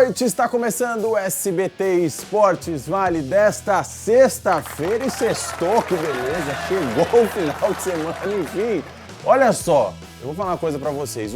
noite, está começando o SBT Esportes Vale desta sexta-feira e sextou, que beleza, chegou o final de semana, enfim. Olha só, eu vou falar uma coisa pra vocês,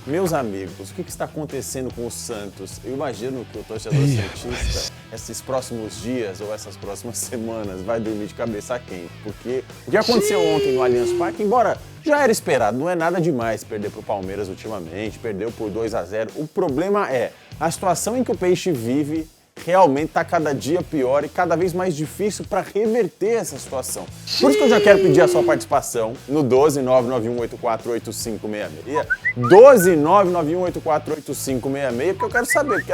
meus amigos, o que está acontecendo com o Santos? Eu imagino que o torcedor santista, esses próximos dias ou essas próximas semanas, vai dormir de cabeça quente, porque o que aconteceu ontem no Allianz Parque, embora já era esperado, não é nada demais perder pro Palmeiras ultimamente, perdeu por 2-0, o problema é a situação em que o Peixe vive realmente está cada dia pior e cada vez mais difícil para reverter essa situação. Por isso que eu já quero pedir a sua participação no 12991848566. 12991848566, porque eu quero saber,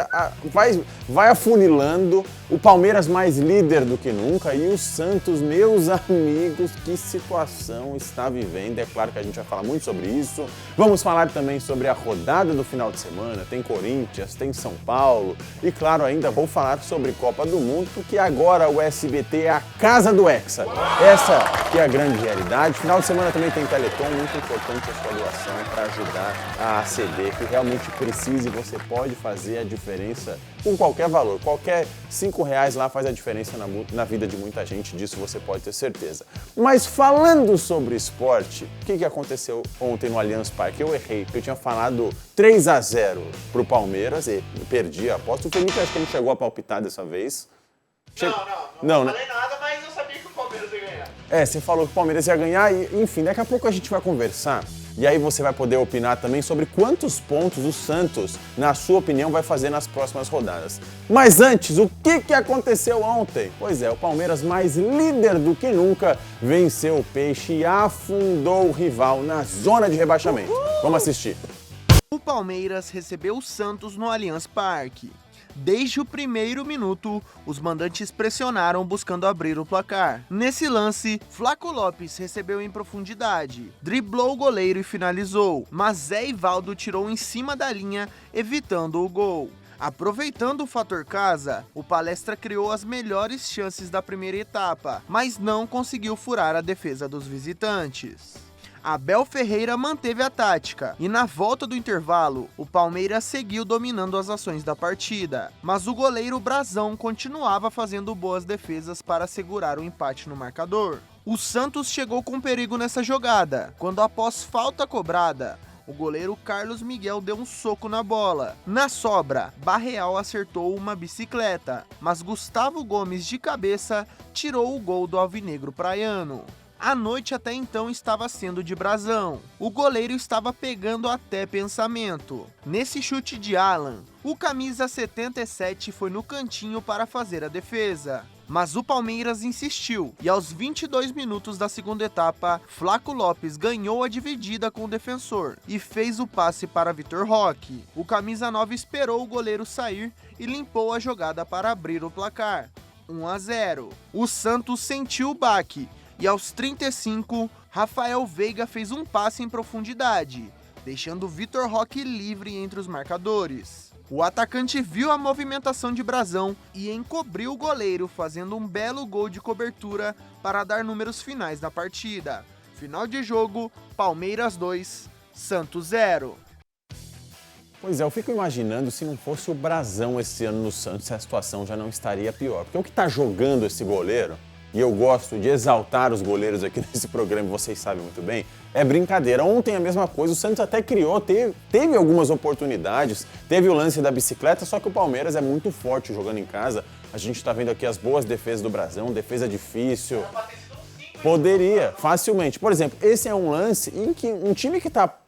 porque vai afunilando, o Palmeiras mais líder do que nunca e o Santos, meus amigos, que situação está vivendo. É claro que a gente vai falar muito sobre isso. Vamos falar também sobre a rodada do final de semana, tem Corinthians, tem São Paulo e claro, ainda vou falar sobre Copa do Mundo, porque agora o SBT é a casa do Hexa. Essa que é a grande realidade. Final de semana também tem Teleton, muito importante a sua doação para ajudar a ACD, que realmente precisa e você pode fazer a diferença com qualquer valor. Qualquer R$5 lá faz a diferença na vida de muita gente, disso você pode ter certeza. Mas falando sobre esporte, o que aconteceu ontem no Allianz Parque? Eu errei, porque eu tinha falado 3-0 pro Palmeiras e perdi a aposta. O Felipe acho que ele chegou a palpitar dessa vez. Não falei nada, mas eu sabia que o Palmeiras ia ganhar. Você falou que o Palmeiras ia ganhar e, enfim, daqui a pouco a gente vai conversar. E aí você vai poder opinar também sobre quantos pontos o Santos, na sua opinião, vai fazer nas próximas rodadas. Mas antes, o que aconteceu ontem? Pois é, o Palmeiras, mais líder do que nunca, venceu o Peixe e afundou o rival na zona de rebaixamento. Vamos assistir. O Palmeiras recebeu o Santos no Allianz Parque. Desde o primeiro minuto, os mandantes pressionaram buscando abrir o placar. Nesse lance, Flaco Lopes recebeu em profundidade, driblou o goleiro e finalizou, mas Zé Ivaldo tirou em cima da linha, evitando o gol. Aproveitando o fator casa, o Palestra criou as melhores chances da primeira etapa, mas não conseguiu furar a defesa dos visitantes. Abel Ferreira manteve a tática e na volta do intervalo, o Palmeiras seguiu dominando as ações da partida, mas o goleiro Brazão continuava fazendo boas defesas para segurar o empate no marcador. O Santos chegou com perigo nessa jogada, quando após falta cobrada, o goleiro Carlos Miguel deu um soco na bola. Na sobra, Barreal acertou uma bicicleta, mas Gustavo Gomes de cabeça tirou o gol do alvinegro praiano. A noite até então estava sendo de Brazão. O goleiro estava pegando até pensamento. Nesse chute de Alan, o camisa 77 foi no cantinho para fazer a defesa. Mas o Palmeiras insistiu e aos 22 minutos da segunda etapa, Flaco Lopes ganhou a dividida com o defensor e fez o passe para Vitor Roque. O camisa 9 esperou o goleiro sair e limpou a jogada para abrir o placar. 1-0. O Santos sentiu o baque. E aos 35, Rafael Veiga fez um passe em profundidade, deixando Vitor Roque livre entre os marcadores. O atacante viu a movimentação de Brazão e encobriu o goleiro, fazendo um belo gol de cobertura para dar números finais na partida. Final de jogo, Palmeiras 2, Santos 0. Pois é, eu fico imaginando se não fosse o Brazão esse ano no Santos, a situação já não estaria pior. Porque o que está jogando esse goleiro, e eu gosto de exaltar os goleiros aqui nesse programa, vocês sabem muito bem, é brincadeira. Ontem a mesma coisa, o Santos até criou, teve algumas oportunidades, teve o lance da bicicleta, só que o Palmeiras é muito forte jogando em casa. A gente está vendo aqui as boas defesas do Brazão, defesa difícil. Poderia, facilmente. Por exemplo, esse é um lance em que um time que está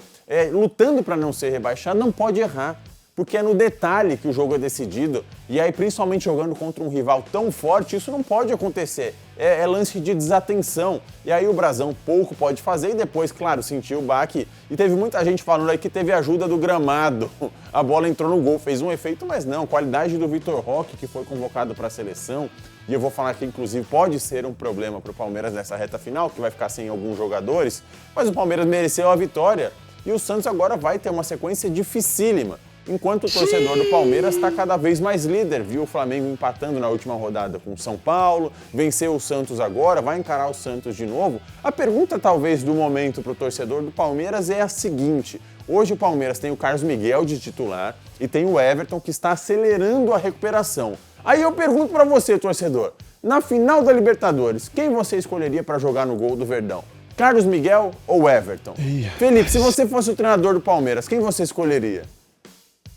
lutando para não ser rebaixado não pode errar. Porque é no detalhe que o jogo é decidido, e aí principalmente jogando contra um rival tão forte, isso não pode acontecer, é lance de desatenção, e aí o Brazão pouco pode fazer e depois, claro, sentiu o baque, e teve muita gente falando aí que teve ajuda do gramado, a bola entrou no gol, fez um efeito, mas não, qualidade do Vitor Roque, que foi convocado para a seleção, e eu vou falar que inclusive pode ser um problema para o Palmeiras nessa reta final, que vai ficar sem alguns jogadores, mas o Palmeiras mereceu a vitória, e o Santos agora vai ter uma sequência dificílima. enquanto o torcedor do Palmeiras está cada vez mais líder. Viu o Flamengo empatando na última rodada com o São Paulo, venceu o Santos agora, vai encarar o Santos de novo. A pergunta talvez do momento para o torcedor do Palmeiras é a seguinte: hoje o Palmeiras tem o Carlos Miguel de titular e tem o Everton que está acelerando a recuperação. Aí eu pergunto para você, torcedor, na final da Libertadores, quem você escolheria para jogar no gol do Verdão? Carlos Miguel ou Everton? Felipe, se você fosse o treinador do Palmeiras, quem você escolheria?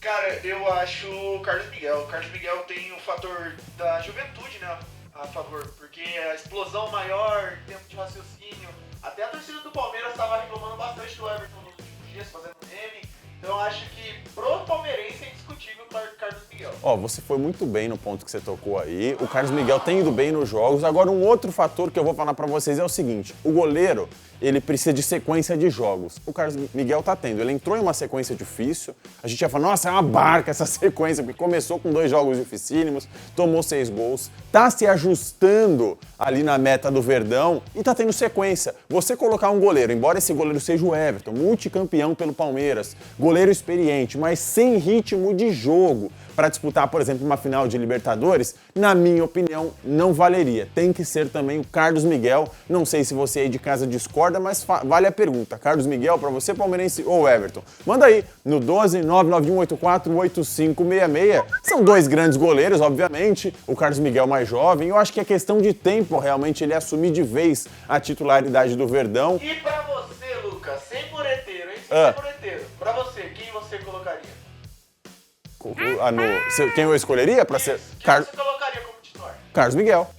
Cara, eu acho o Carlos Miguel. O Carlos Miguel tem o fator da juventude, né, a favor, porque a explosão maior, tempo de raciocínio. Até a torcida do Palmeiras estava reclamando bastante do Everton nos últimos dias, fazendo meme. Então eu acho que pro palmeirense é indiscutível o Carlos Miguel. Você foi muito bem no ponto que você tocou aí. O Carlos Miguel tem ido bem nos jogos. Agora, um outro fator que eu vou falar pra vocês é o seguinte: o goleiro, ele precisa de sequência de jogos. O Carlos Miguel tá tendo. Ele entrou em uma sequência difícil. A gente ia falar, nossa, é uma barca essa sequência, porque começou com 2 jogos dificílimos, tomou 6 gols, tá se ajustando ali na meta do Verdão e tá tendo sequência. Você colocar um goleiro, embora esse goleiro seja o Everton, multicampeão pelo Palmeiras, goleiro experiente, mas sem ritmo de jogo, para disputar, por exemplo, uma final de Libertadores, na minha opinião, não valeria. Tem que ser também o Carlos Miguel. Não sei se você aí de casa discorda, mas vale a pergunta. Carlos Miguel, para você, palmeirense ou Everton? Manda aí no 12 99184 8566. São 2 grandes goleiros, obviamente. O Carlos Miguel mais jovem. Eu acho que é questão de tempo, realmente, ele assumir de vez a titularidade do Verdão. E pra você, Lucas, sem mureteiro, hein? Sem mureteiro. Pra você, quem você colocaria? Quem eu escolheria para ser? Quem você colocaria como titular? Carlos Miguel.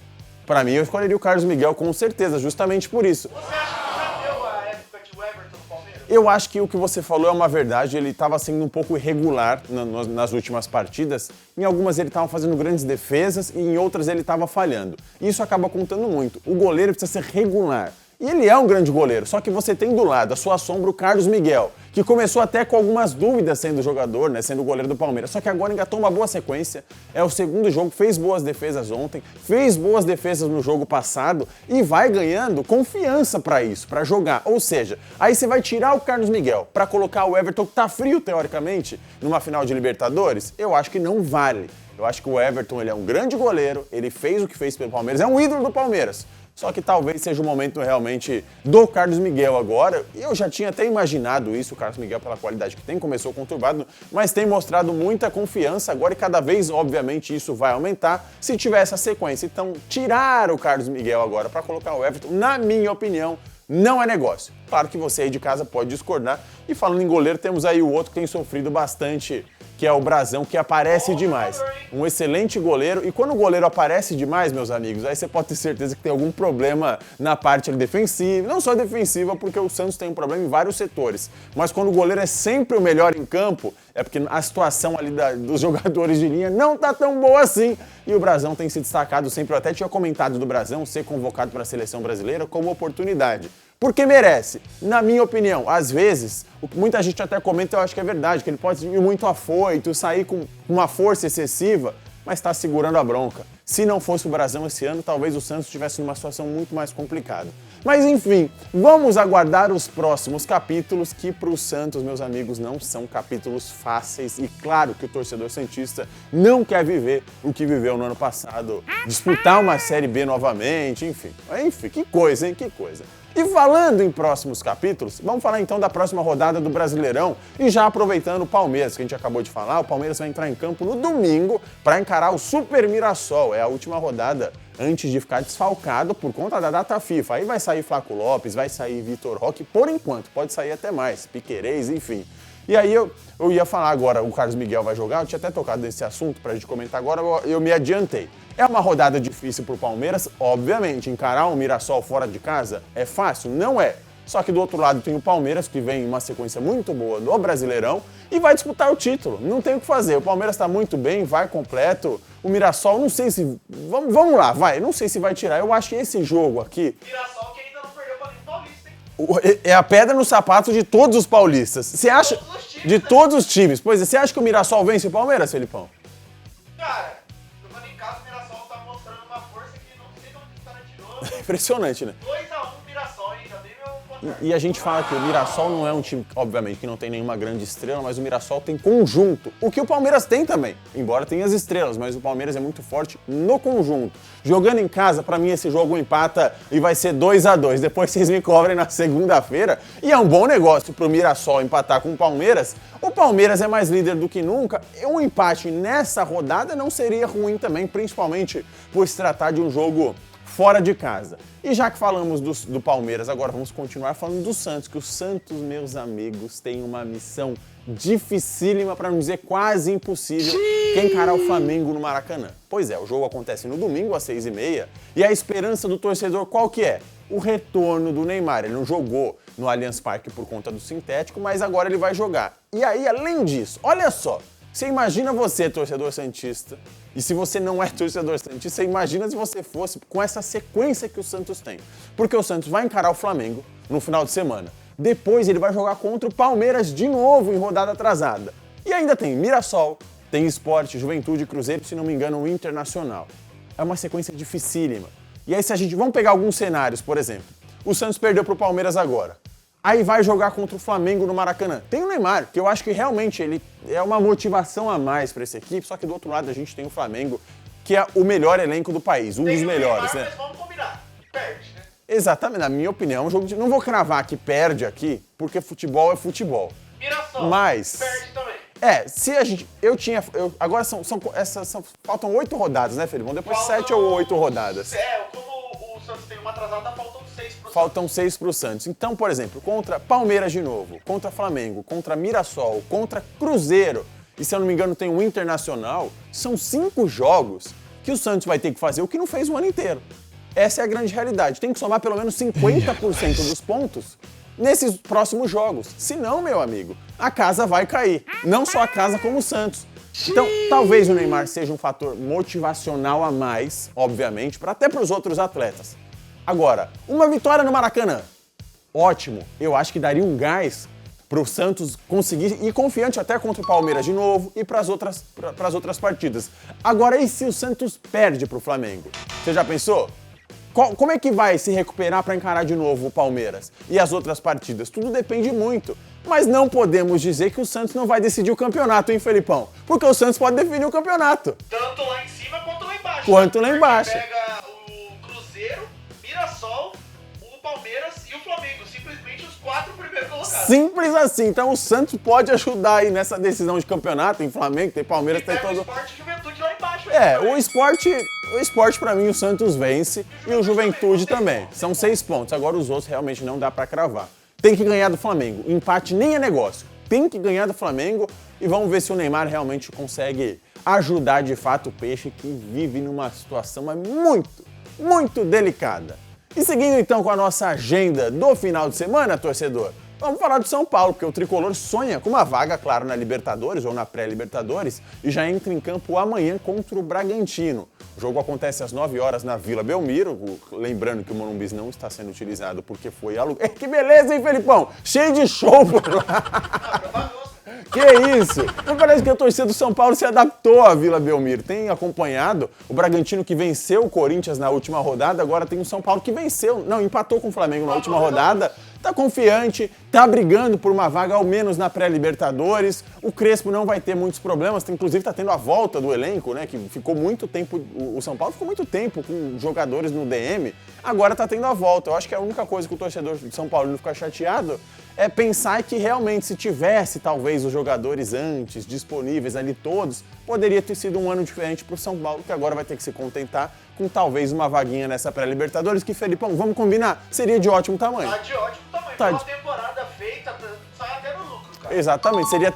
Para mim, eu escolheria o Carlos Miguel com certeza, justamente por isso. Você acha que já deu a época de Everton no Palmeiras? Eu acho que o que você falou é uma verdade. Ele estava sendo um pouco irregular nas últimas partidas. Em algumas ele estava fazendo grandes defesas e em outras ele estava falhando. Isso acaba contando muito. O goleiro precisa ser regular. E ele é um grande goleiro, só que você tem do lado a sua sombra o Carlos Miguel, que começou até com algumas dúvidas sendo jogador, né, sendo goleiro do Palmeiras, só que agora engatou uma boa sequência, é o segundo jogo, fez boas defesas ontem, fez boas defesas no jogo passado e vai ganhando confiança para isso, para jogar. Ou seja, aí você vai tirar o Carlos Miguel para colocar o Everton, que tá frio teoricamente, numa final de Libertadores, eu acho que não vale. Eu acho que o Everton ele é um grande goleiro, ele fez o que fez pelo Palmeiras, é um ídolo do Palmeiras. Só que talvez seja o momento realmente do Carlos Miguel agora. E eu já tinha até imaginado isso, o Carlos Miguel, pela qualidade que tem, começou conturbado, mas tem mostrado muita confiança agora e cada vez, obviamente, isso vai aumentar se tiver essa sequência. Então, tirar o Carlos Miguel agora para colocar o Everton, na minha opinião, não é negócio. Claro que você aí de casa pode discordar. E falando em goleiro, temos aí o outro que tem sofrido bastante, que é o Brazão, que aparece demais. Um excelente goleiro. E quando o goleiro aparece demais, meus amigos, aí você pode ter certeza que tem algum problema na parte defensiva. Não só defensiva, porque o Santos tem um problema em vários setores. Mas quando o goleiro é sempre o melhor em campo, é porque a situação ali dos jogadores de linha não tá tão boa assim. E o Brazão tem se destacado sempre. Eu até tinha comentado do Brazão ser convocado para a seleção brasileira como oportunidade. Porque merece. Na minha opinião, às vezes, o que muita gente até comenta, eu acho que é verdade, que ele pode ir muito afoito, sair com uma força excessiva, mas está segurando a bronca. Se não fosse o Brazão esse ano, talvez o Santos estivesse numa situação muito mais complicada. Mas enfim, vamos aguardar os próximos capítulos, que para o Santos, meus amigos, não são capítulos fáceis. E claro que o torcedor santista não quer viver o que viveu no ano passado, disputar uma Série B novamente, enfim. Enfim, que coisa, hein? Que coisa. E falando em próximos capítulos, vamos falar então da próxima rodada do Brasileirão e já aproveitando o Palmeiras, que a gente acabou de falar, o Palmeiras vai entrar em campo no domingo para encarar o Super Mirassol. É a última rodada antes de ficar desfalcado por conta da data FIFA. Aí vai sair Flaco Lopes, vai sair Vitor Roque, por enquanto, pode sair até mais, Piquerez, enfim. E aí eu ia falar agora, o Carlos Miguel vai jogar, eu tinha até tocado nesse assunto pra gente comentar agora, eu me adiantei. É uma rodada difícil pro Palmeiras, obviamente, encarar um Mirassol fora de casa é fácil? Não é. Só que do outro lado tem o Palmeiras, que vem em uma sequência muito boa no Brasileirão e vai disputar o título. Não tem o que fazer, o Palmeiras tá muito bem, vai completo. O Mirassol, não sei se... Vamos lá, vai, não sei se vai tirar. Eu acho que esse jogo aqui... Mirassol que ainda não perdeu pra nenhum paulista, hein? É a pedra no sapato de todos os paulistas. Você acha? Todos os times, de né? todos os times. Pois é, você acha que o Mirassol vence o Palmeiras, Felipão? Cara, jogando em casa, o Mirassol tá mostrando uma força que não sei como que tá de novo. Impressionante, né? 2x1 Mirassol, hein? Já dei meu E a gente fala que o Mirassol não é um time, obviamente, que não tem nenhuma grande estrela, mas o Mirassol tem conjunto. O que o Palmeiras tem também, embora tenha as estrelas, mas o Palmeiras é muito forte no conjunto. Jogando em casa, pra mim esse jogo empata e vai ser 2-2. Depois vocês me cobrem na segunda-feira. E é um bom negócio pro Mirassol empatar com o Palmeiras. O Palmeiras é mais líder do que nunca. E um empate nessa rodada não seria ruim também, principalmente por se tratar de um jogo fora de casa. E já que falamos do Palmeiras, agora vamos continuar falando do Santos, que o Santos, meus amigos, tem uma missão dificílima, para não dizer quase impossível, que é encarar o Flamengo no Maracanã. Pois é, o jogo acontece no domingo às 6h30 e a esperança do torcedor qual que é? O retorno do Neymar. Ele não jogou no Allianz Parque por conta do sintético, mas agora ele vai jogar. E aí, além disso, olha só, você imagina você, torcedor santista, e se você não é torcedor santista, você imagina se você fosse com essa sequência que o Santos tem. Porque o Santos vai encarar o Flamengo no final de semana. Depois ele vai jogar contra o Palmeiras de novo em rodada atrasada. E ainda tem Mirassol, tem Sport, Juventude, Cruzeiro, se não me engano, o Internacional. É uma sequência dificílima. E aí vamos pegar alguns cenários, por exemplo. O Santos perdeu para o Palmeiras agora. Aí vai jogar contra o Flamengo no Maracanã. Tem o Neymar, que eu acho que realmente ele é uma motivação a mais para essa equipe, só que do outro lado a gente tem o Flamengo, que é o melhor elenco do país, um dos melhores, Neymar, né? Mas vamos combinar, perde, né? Exatamente, na minha opinião, é um jogo de... Não vou cravar que perde aqui, porque futebol é futebol. Mirassol, Mas perde também. se a gente... agora faltam 8 rodadas, né, Felipão? Depois 7 ou 8 rodadas. Como o Santos tem uma atrasada, faltam 6 pro Faltam 6 para o Santos. Então, por exemplo, contra Palmeiras de novo, contra Flamengo, contra Mirassol, contra Cruzeiro, e se eu não me engano tem o Internacional, são 5 jogos que o Santos vai ter que fazer o que não fez o ano inteiro. Essa é a grande realidade. Tem que somar pelo menos 50% dos pontos nesses próximos jogos. Senão, meu amigo, a casa vai cair. Não só a casa, como o Santos. Então, talvez o Neymar seja um fator motivacional a mais, obviamente, até para os outros atletas. Agora, uma vitória no Maracanã, ótimo. Eu acho que daria um gás para o Santos conseguir ir confiante até contra o Palmeiras de novo e para as outras partidas. Agora, e se o Santos perde para o Flamengo? Você já pensou? Como é que vai se recuperar para encarar de novo o Palmeiras e as outras partidas? Tudo depende muito. Mas não podemos dizer que o Santos não vai decidir o campeonato, hein, Felipão? Porque o Santos pode definir o campeonato. Tanto lá em cima quanto lá embaixo. Quanto lá embaixo. Pega o Cruzeiro, Mirassol, o Palmeiras e o Flamengo. Simplesmente os 4 primeiros colocados. Simples assim. Então o Santos pode ajudar aí nessa decisão de campeonato. Tem Flamengo, tem Palmeiras, tem todo... o Sport e Juventude lá embaixo. O esporte pra mim o Santos vence e o Juventude também. São 6 pontos. Agora os outros realmente não dá pra cravar. Tem que ganhar do Flamengo. Empate nem é negócio. Tem que ganhar do Flamengo e vamos ver se o Neymar realmente consegue ajudar de fato o Peixe, que vive numa situação muito, muito delicada. E seguindo então com a nossa agenda do final de semana, torcedor, vamos falar do São Paulo, porque o Tricolor sonha com uma vaga, claro, na Libertadores ou na pré-Libertadores e já entra em campo amanhã contra o Bragantino. O jogo acontece às 9 horas na Vila Belmiro, lembrando que o Morumbi não está sendo utilizado porque foi alugado. Que beleza, hein, Felipão? Cheio de show por lá. Que isso? Não parece que a torcida do São Paulo se adaptou à Vila Belmiro. Tem acompanhado o Bragantino que venceu o Corinthians na última rodada, agora tem o São Paulo que empatou com o Flamengo na última rodada. Tá confiante, tá brigando por uma vaga ao menos na pré-Libertadores. O Crespo não vai ter muitos problemas, inclusive tá tendo a volta do elenco, né? Que ficou muito tempo, o São Paulo ficou muito tempo com jogadores no DM, agora tá tendo a volta. Eu acho que a única coisa que o torcedor de São Paulo não fica chateado é pensar que realmente se tivesse talvez os jogadores antes, disponíveis ali todos, poderia ter sido um ano diferente pro São Paulo, que agora vai ter que se contentar com talvez uma vaguinha nessa pré-Libertadores, que, Felipão, vamos combinar, seria de ótimo tamanho. Tá de ótimo tamanho. Tá Uma temporada feita, sai até no lucro, cara. Exatamente, seria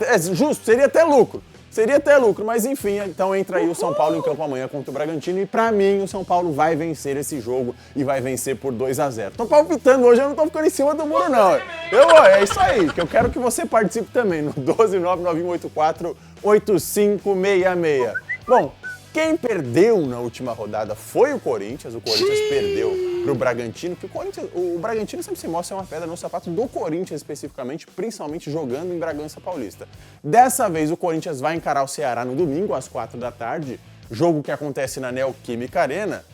até lucro. Seria até lucro, mas enfim, então entra aí o São Paulo em campo amanhã contra o Bragantino e pra mim o São Paulo vai vencer esse jogo e vai vencer por 2-0. Tô palpitando hoje, eu não tô ficando em cima do muro não. É isso aí, que eu quero que você participe também no 12991848566. Bom, quem perdeu na última rodada foi o Corinthians perdeu pro Bragantino, que o Bragantino sempre se mostra uma pedra no sapato do Corinthians especificamente, principalmente jogando em Bragança Paulista. Dessa vez o Corinthians vai encarar o Ceará no domingo às 4 da tarde, jogo que acontece na Neoquímica Arena,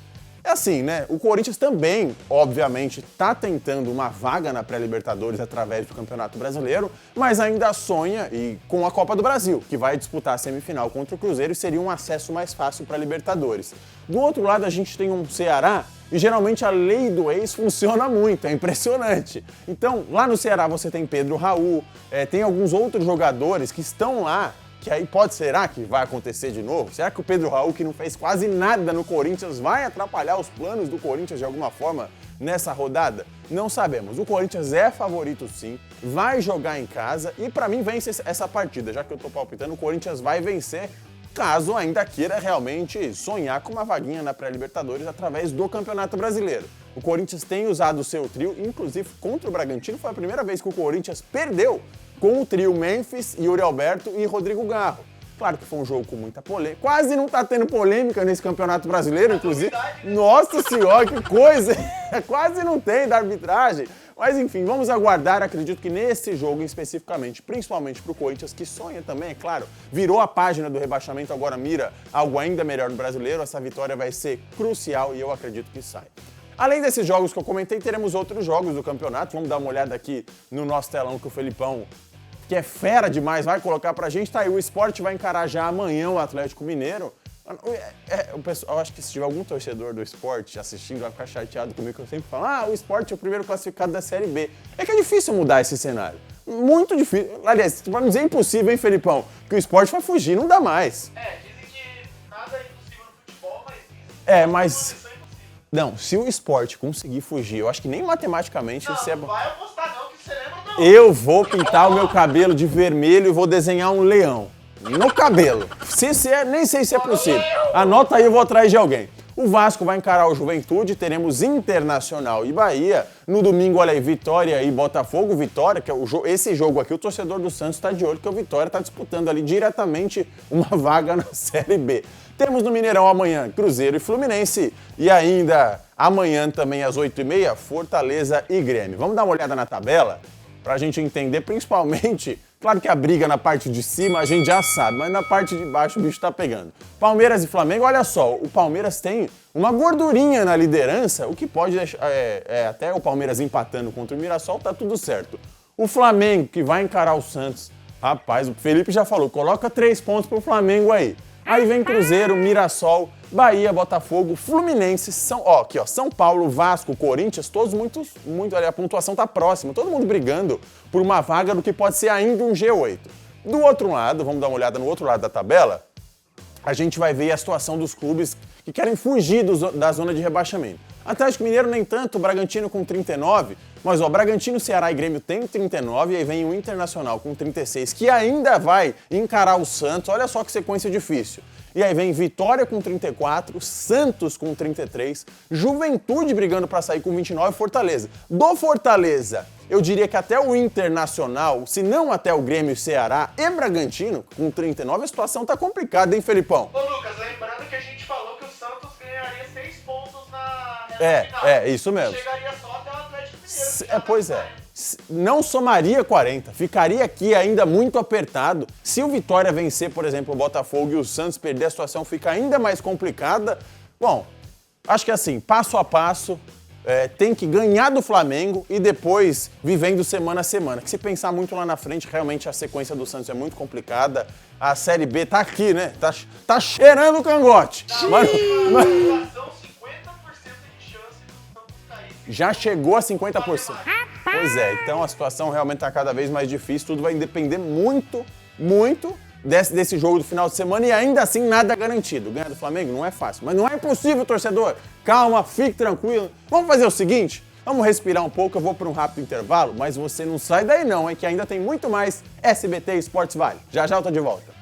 É assim, né? O Corinthians também, obviamente, está tentando uma vaga na pré-Libertadores através do Campeonato Brasileiro, mas ainda sonha com a Copa do Brasil, que vai disputar a semifinal contra o Cruzeiro e seria um acesso mais fácil para a Libertadores. Do outro lado, a gente tem um Ceará e geralmente a lei do ex funciona muito, é impressionante. Então, lá no Ceará você tem Pedro Raul, tem alguns outros jogadores que estão lá, que aí será que vai acontecer de novo? Será que o Pedro Raul, que não fez quase nada no Corinthians, vai atrapalhar os planos do Corinthians de alguma forma nessa rodada? Não sabemos. O Corinthians é favorito sim, vai jogar em casa e pra mim vence essa partida. Já que eu tô palpitando, o Corinthians vai vencer, caso ainda queira realmente sonhar com uma vaguinha na pré-Libertadores através do Campeonato Brasileiro. O Corinthians tem usado o seu trio, inclusive contra o Bragantino, foi a primeira vez que o Corinthians perdeu com o trio Memphis, Yuri Alberto e Rodrigo Garro. Claro que foi um jogo com muita polêmica. Quase não tá tendo polêmica nesse Campeonato Brasileiro, inclusive. Nossa Senhora, que coisa! Quase não tem da arbitragem. Mas enfim, vamos aguardar. Acredito que nesse jogo especificamente, principalmente pro Corinthians, que sonha também, é claro, virou a página do rebaixamento, agora mira algo ainda melhor no Brasileiro. Essa vitória vai ser crucial e eu acredito que sai. Além desses jogos que eu comentei, teremos outros jogos do campeonato. Vamos dar uma olhada aqui no nosso telão que o Felipão, que é fera demais, vai colocar pra gente. Tá aí, o Sport vai encarar já amanhã o Atlético Mineiro. O pessoal, acho que se tiver algum torcedor do Sport assistindo, vai ficar chateado comigo, que eu sempre falo, o Sport é o primeiro classificado da Série B. É que é difícil mudar esse cenário. Muito difícil. Aliás, pra não dizer impossível, hein, Felipão? Que o Sport vai fugir, não dá mais. Dizem que nada é impossível no futebol, mas... Não, se o Sport conseguir fugir, eu acho que nem matematicamente isso é bom. Não vai apostar não, que você lembra não. Eu vou pintar o meu cabelo de vermelho e vou desenhar um leão no cabelo. Nem sei se é possível. Anota aí, eu vou atrás de alguém. O Vasco vai encarar o Juventude, teremos Internacional e Bahia. No domingo, olha aí, Vitória e Botafogo. Vitória, que é esse jogo aqui, o torcedor do Santos está de olho, que o Vitória está disputando ali diretamente uma vaga na Série B. Temos no Mineirão amanhã Cruzeiro e Fluminense e ainda amanhã também às 8h30, Fortaleza e Grêmio. Vamos dar uma olhada na tabela para a gente entender principalmente, claro que a briga na parte de cima a gente já sabe, mas na parte de baixo o bicho tá pegando. Palmeiras e Flamengo, olha só, o Palmeiras tem uma gordurinha na liderança, o que pode deixar, até o Palmeiras empatando contra o Mirassol, tá tudo certo. O Flamengo que vai encarar o Santos, rapaz, o Felipe já falou, coloca 3 pontos pro Flamengo aí. Aí vem Cruzeiro, Mirassol, Bahia, Botafogo, Fluminense, São Paulo, Vasco, Corinthians, todos muito, ali a pontuação tá próxima, todo mundo brigando por uma vaga do que pode ser ainda um G8. Do outro lado, vamos dar uma olhada no outro lado da tabela, a gente vai ver a situação dos clubes que querem fugir da zona de rebaixamento. Atlético Mineiro nem tanto, Bragantino com 39, mas Bragantino, Ceará e Grêmio tem 39, e aí vem o Internacional com 36, que ainda vai encarar o Santos, olha só que sequência difícil. E aí vem Vitória com 34, Santos com 33, Juventude brigando para sair com 29 e Fortaleza. Do Fortaleza, eu diria que até o Internacional, se não até o Grêmio, Ceará e Bragantino com 39, a situação tá complicada, hein, Felipão? Ô Lucas, lembrando que a gente falou que o Santos ganharia 6 pontos na final. Isso mesmo. Chegaria só até o Atlético Mineiro. Pois é. Não somaria 40, ficaria aqui ainda muito apertado. Se o Vitória vencer, por exemplo, o Botafogo e o Santos perder, a situação fica ainda mais complicada. Bom, acho que assim, passo a passo, tem que ganhar do Flamengo e depois vivendo semana a semana. Que se pensar muito lá na frente, realmente a sequência do Santos é muito complicada. A Série B tá aqui, né? Tá cheirando o cangote. Já chegou a 50%. Pois é, então a situação realmente está cada vez mais difícil, tudo vai depender muito desse jogo do final de semana e ainda assim nada garantido. Ganhar do Flamengo não é fácil, mas não é impossível, torcedor. Calma, fique tranquilo. Vamos fazer o seguinte, vamos respirar um pouco, eu vou para um rápido intervalo, mas você não sai daí não, que ainda tem muito mais SBT Esportes Vale. Já eu tô de volta.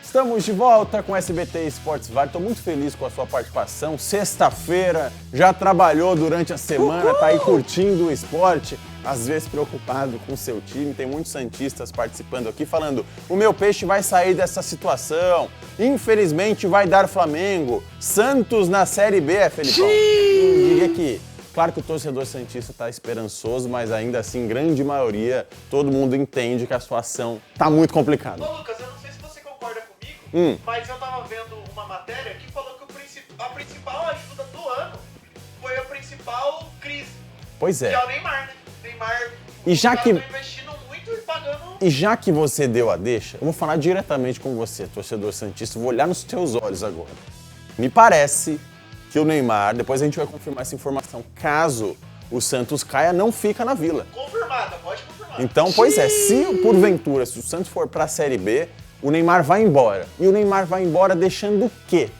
Estamos de volta com SBT Esportes Vale. Estou muito feliz com a sua participação. Sexta-feira, já trabalhou durante a semana, tá aí curtindo o esporte, às vezes preocupado com o seu time. Tem muitos santistas participando aqui falando: o meu peixe vai sair dessa situação. Infelizmente vai dar Flamengo. Santos na Série B, Felipão. Eu diria que Claro que o torcedor santista está esperançoso, mas ainda assim, grande maioria, todo mundo entende que a situação está muito complicada. Ô Lucas, eu não sei se você concorda comigo, mas eu tava vendo uma matéria que falou que a principal ajuda do ano foi a principal crise. Pois é. Que é o Neymar, né? Neymar, E já que... investindo muito e pagando... E já que você deu a deixa, eu vou falar diretamente com você, torcedor santista, vou olhar nos seus olhos agora. Me parece que o Neymar, depois a gente vai confirmar essa informação, caso o Santos caia, não fica na Vila. Confirmada, pode confirmar. Então, pois é, se porventura, se o Santos for para a Série B, o Neymar vai embora. E o Neymar vai embora deixando o quê,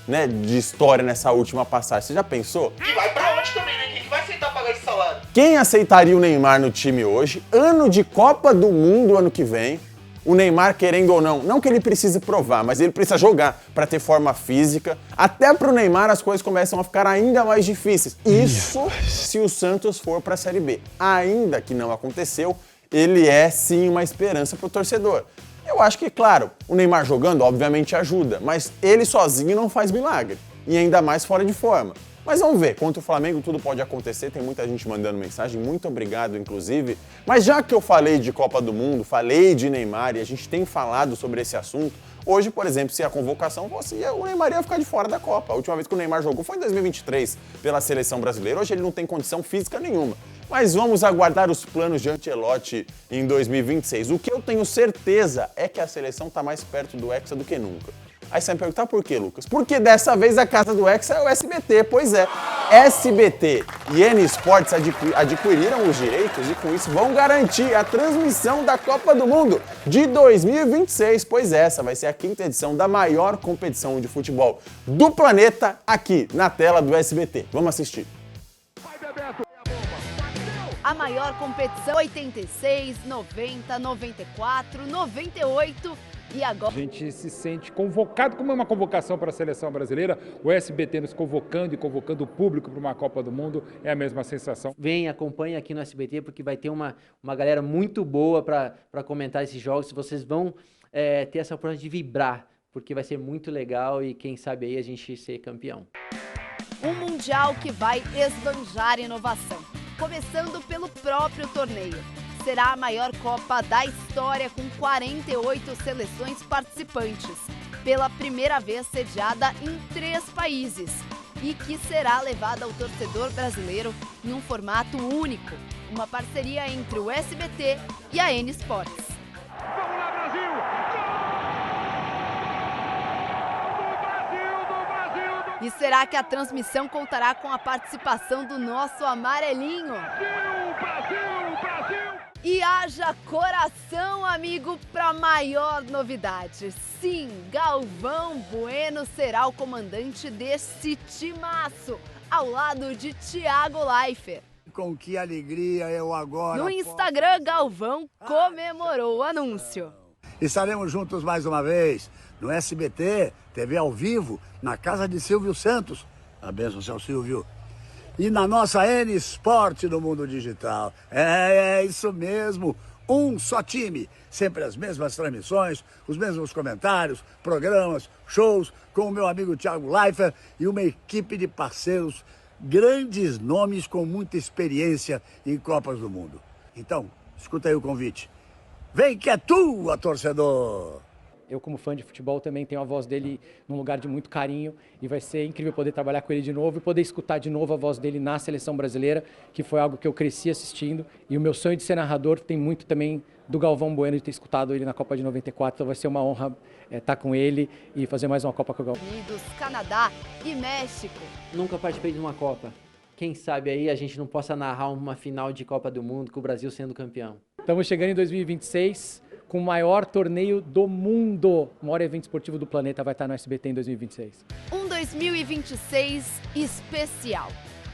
né, de história nessa última passagem? Você já pensou? E vai pra onde também, né? Quem que vai aceitar pagar esse salário? Quem aceitaria o Neymar no time hoje? Ano de Copa do Mundo ano que vem. O Neymar, querendo ou não, não que ele precise provar, mas ele precisa jogar para ter forma física. Até para o Neymar as coisas começam a ficar ainda mais difíceis. Isso se o Santos for para a Série B. Ainda que não aconteceu, ele é sim uma esperança para o torcedor. Eu acho que, claro, o Neymar jogando obviamente ajuda, mas ele sozinho não faz milagre. E ainda mais fora de forma. Mas vamos ver, contra o Flamengo tudo pode acontecer, tem muita gente mandando mensagem, muito obrigado inclusive. Mas já que eu falei de Copa do Mundo, falei de Neymar e a gente tem falado sobre esse assunto, hoje, por exemplo, se a convocação fosse, o Neymar ia ficar de fora da Copa. A última vez que o Neymar jogou foi em 2023 pela seleção brasileira, hoje ele não tem condição física nenhuma. Mas vamos aguardar os planos de Ancelotti em 2026. O que eu tenho certeza é que a seleção está mais perto do Hexa do que nunca. Aí você vai me perguntar por quê, Lucas? Porque dessa vez a casa do Hexa é o SBT. Pois é, SBT e N Sports adquiriram os direitos e com isso vão garantir a transmissão da Copa do Mundo de 2026. Pois essa vai ser a 5ª edição da maior competição de futebol do planeta aqui na tela do SBT. Vamos assistir. A maior competição 86, 90, 94, 98 e agora... A gente se sente convocado, como é uma convocação para a seleção brasileira, o SBT nos convocando e convocando o público para uma Copa do Mundo, é a mesma sensação. Vem, acompanhe aqui no SBT, porque vai ter uma galera muito boa para comentar esses jogos. Vocês vão ter essa oportunidade de vibrar, porque vai ser muito legal e quem sabe aí a gente ser campeão. Um Mundial que vai esbanjar inovação, começando pelo próprio torneio. Será a maior Copa da história com 48 seleções participantes, pela primeira vez sediada em 3 países e que será levada ao torcedor brasileiro em um formato único, uma parceria entre o SBT e a N Sports. Vamos lá, Brasil! E será que a transmissão contará com a participação do nosso amarelinho? Brasil, Brasil! E haja coração, amigo, para maior novidade. Sim, Galvão Bueno será o comandante desse timaço, ao lado de Thiago Leifert. Com que alegria eu agora... No Instagram, Galvão comemorou o anúncio. Estaremos juntos mais uma vez, no SBT, TV ao vivo, na casa de Silvio Santos. A bênção, seu Silvio. E na nossa N Sport no mundo digital. É isso mesmo, um só time. Sempre as mesmas transmissões, os mesmos comentários, programas, shows, com o meu amigo Thiago Leifert e uma equipe de parceiros, grandes nomes com muita experiência em Copas do Mundo. Então, escuta aí o convite. Vem que é tua, torcedor! Eu, como fã de futebol, também tenho a voz dele num lugar de muito carinho e vai ser incrível poder trabalhar com ele de novo e poder escutar de novo a voz dele na seleção brasileira, que foi algo que eu cresci assistindo. E o meu sonho de ser narrador tem muito também do Galvão Bueno, de ter escutado ele na Copa de 94. Então vai ser uma honra estar com ele e fazer mais uma Copa com o Galvão. Unidos, Canadá e México. Nunca participei de uma Copa. Quem sabe aí a gente não possa narrar uma final de Copa do Mundo com o Brasil sendo campeão. Estamos chegando em 2026 com o maior torneio do mundo. O maior evento esportivo do planeta vai estar no SBT em 2026. Um 2026 especial.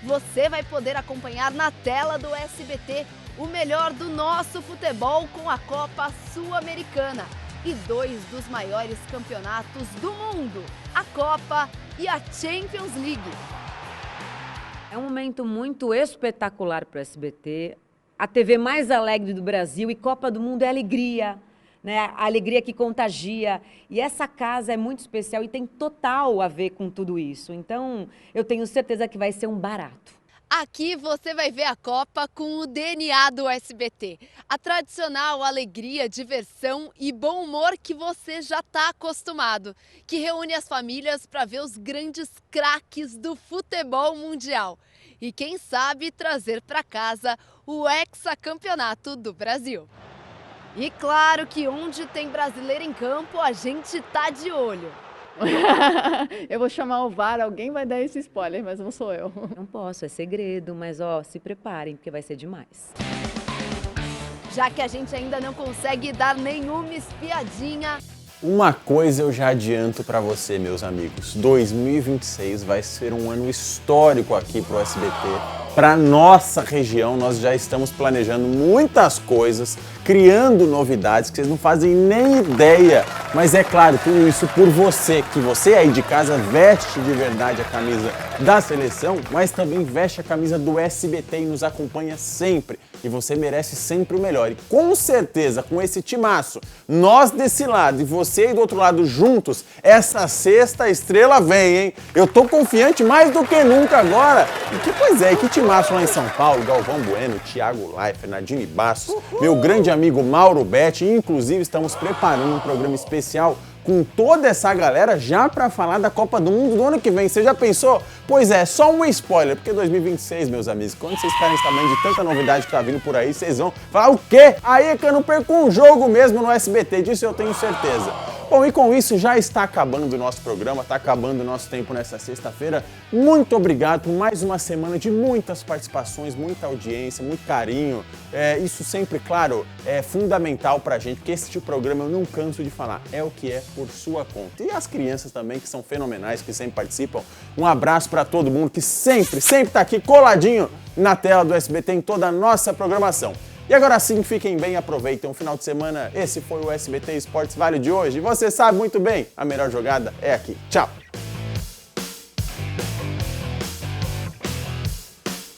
Você vai poder acompanhar na tela do SBT o melhor do nosso futebol com a Copa Sul-Americana e 2 dos maiores campeonatos do mundo, a Copa e a Champions League. É um momento muito espetacular para o SBT. A TV mais alegre do Brasil e Copa do Mundo é alegria, né? A alegria que contagia. E essa casa é muito especial e tem total a ver com tudo isso. Então, eu tenho certeza que vai ser um barato. Aqui você vai ver a Copa com o DNA do SBT. A tradicional alegria, diversão e bom humor que você já está acostumado. Que reúne as famílias para ver os grandes craques do futebol mundial. E quem sabe trazer para casa o hexacampeonato do Brasil. E claro que onde tem brasileiro em campo, a gente tá de olho. Eu vou chamar o VAR, alguém vai dar esse spoiler, mas não sou eu. Não posso, é segredo, mas ó, se preparem, porque vai ser demais. Já que a gente ainda não consegue dar nenhuma espiadinha, Uma coisa eu já adianto para você, meus amigos. 2026 vai ser um ano histórico aqui pro SBT. Para nossa região, nós já estamos planejando muitas coisas, criando novidades que vocês não fazem nem ideia. Mas é claro, tudo isso por você, que você aí de casa veste de verdade a camisa da seleção, mas também veste a camisa do SBT e nos acompanha sempre. E você merece sempre o melhor. E com certeza, com esse timaço, nós desse lado e você aí do outro lado juntos, essa sexta estrela vem, hein? Eu tô confiante mais do que nunca agora. E que timaço lá em São Paulo, Galvão Bueno, Thiago Leifert, Nadine Bastos, meu grande amigo Mauro Betti. Inclusive, estamos preparando um programa especial com toda essa galera já para falar da Copa do Mundo do ano que vem. Você já pensou? Pois é, só um spoiler, porque 2026, meus amigos, quando vocês ficarem sabendo de tanta novidade que tá vindo por aí, vocês vão falar o quê? Aí é que eu não perco um jogo mesmo no SBT, disso eu tenho certeza. Bom, e com isso já está acabando o nosso programa, está acabando o nosso tempo nessa sexta-feira. Muito obrigado por mais uma semana de muitas participações, muita audiência, muito carinho. Isso sempre, claro, é fundamental pra gente, porque esse tipo de programa eu não canso de falar, é o que é por sua conta. E as crianças também, que são fenomenais, que sempre participam. Um abraço para todo mundo que sempre está aqui coladinho na tela do SBT em toda a nossa programação. E agora sim, fiquem bem, aproveitem o final de semana. Esse foi o SBT Esportes Vale de hoje. Você sabe muito bem, a melhor jogada é aqui. Tchau!